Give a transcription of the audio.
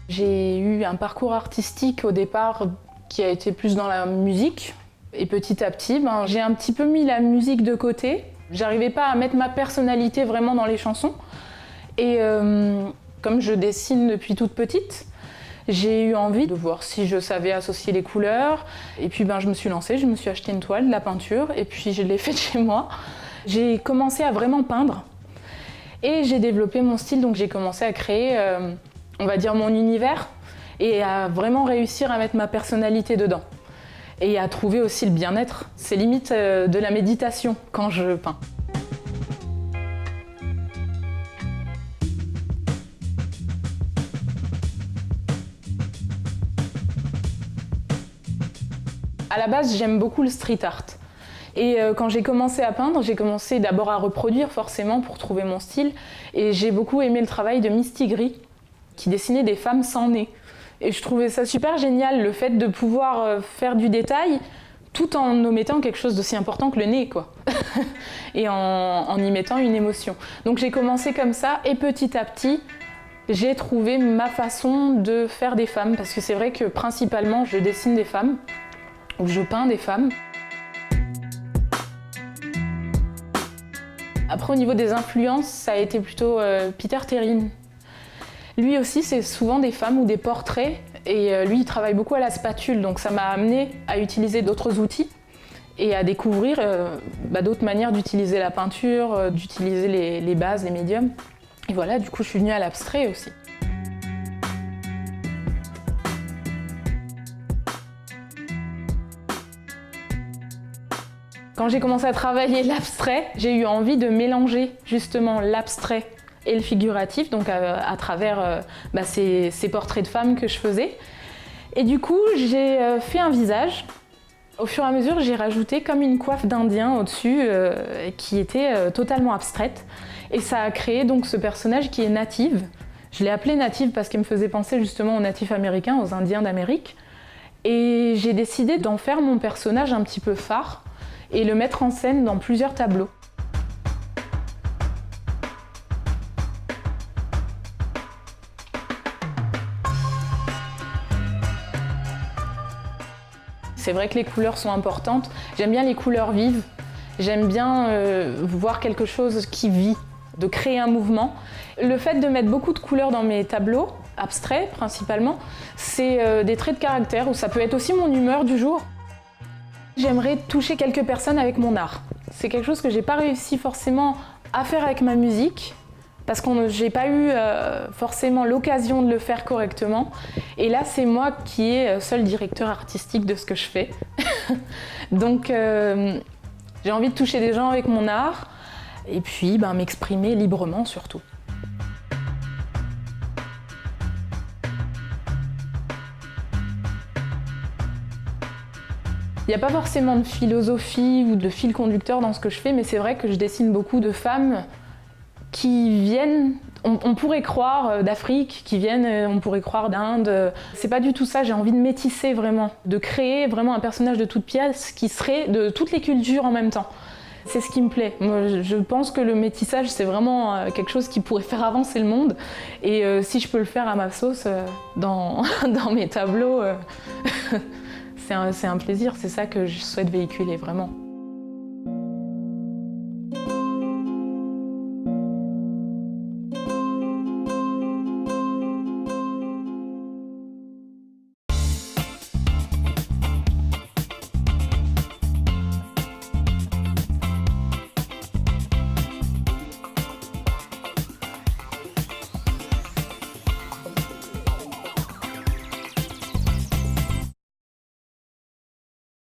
J'ai eu un parcours artistique au départ qui a été plus dans la musique. Et petit à petit, j'ai un petit peu mis la musique de côté. J'arrivais pas à mettre ma personnalité vraiment dans les chansons. Et comme je dessine depuis toute petite, j'ai eu envie de voir si je savais associer les couleurs. Et puis je me suis lancée, je me suis acheté une toile, de la peinture, et puis je l'ai faite chez moi. J'ai commencé à vraiment peindre. Et j'ai développé mon style, donc j'ai commencé à créer, on va dire, mon univers, et à vraiment réussir à mettre ma personnalité dedans. Et à trouver aussi le bien-être. C'est limite de la méditation quand je peins. À la base, j'aime beaucoup le street art. Et quand j'ai commencé à peindre, j'ai commencé d'abord à reproduire forcément pour trouver mon style. Et j'ai beaucoup aimé le travail de Mistigri, qui dessinait des femmes sans nez. Et je trouvais ça super génial, le fait de pouvoir faire du détail tout en omettant quelque chose d'aussi important que le nez, quoi. Et en y mettant une émotion. Donc j'ai commencé comme ça, et petit à petit, j'ai trouvé ma façon de faire des femmes. Parce que c'est vrai que principalement, je dessine des femmes, ou je peins des femmes. Après, au niveau des influences, ça a été plutôt Peter Terrine. Lui aussi, c'est souvent des femmes ou des portraits. Et lui, il travaille beaucoup à la spatule, donc ça m'a amené à utiliser d'autres outils et à découvrir d'autres manières d'utiliser la peinture, d'utiliser les bases, les médiums. Et voilà, du coup, je suis venue à l'abstrait aussi. Quand j'ai commencé à travailler l'abstrait, j'ai eu envie de mélanger justement l'abstrait et le figuratif, donc à travers ces portraits de femmes que je faisais. Et du coup, j'ai fait un visage. Au fur et à mesure, j'ai rajouté comme une coiffe d'Indien au-dessus qui était totalement abstraite. Et ça a créé donc ce personnage qui est native. Je l'ai appelé native parce qu'il me faisait penser justement aux natifs américains, aux Indiens d'Amérique. Et j'ai décidé d'en faire mon personnage un petit peu phare et le mettre en scène dans plusieurs tableaux. C'est vrai que les couleurs sont importantes. J'aime bien les couleurs vives. J'aime bien voir quelque chose qui vit, de créer un mouvement. Le fait de mettre beaucoup de couleurs dans mes tableaux, abstraits principalement, c'est des traits de caractère, ou ça peut être aussi mon humeur du jour. J'aimerais toucher quelques personnes avec mon art. C'est quelque chose que j'ai pas réussi forcément à faire avec ma musique, parce que j'ai pas eu forcément l'occasion de le faire correctement. Et là, c'est moi qui est seul directeur artistique de ce que je fais. Donc, j'ai envie de toucher des gens avec mon art, et puis m'exprimer librement surtout. Il n'y a pas forcément de philosophie ou de fil conducteur dans ce que je fais, mais c'est vrai que je dessine beaucoup de femmes qui viennent, on pourrait croire d'Afrique, qui viennent, on pourrait croire d'Inde. C'est pas du tout ça, j'ai envie de métisser vraiment, de créer vraiment un personnage de toute pièce qui serait de toutes les cultures en même temps. C'est ce qui me plaît. Moi, je pense que le métissage, c'est vraiment quelque chose qui pourrait faire avancer le monde. Et si je peux le faire à ma sauce dans mes tableaux, c'est un plaisir, c'est ça que je souhaite véhiculer vraiment.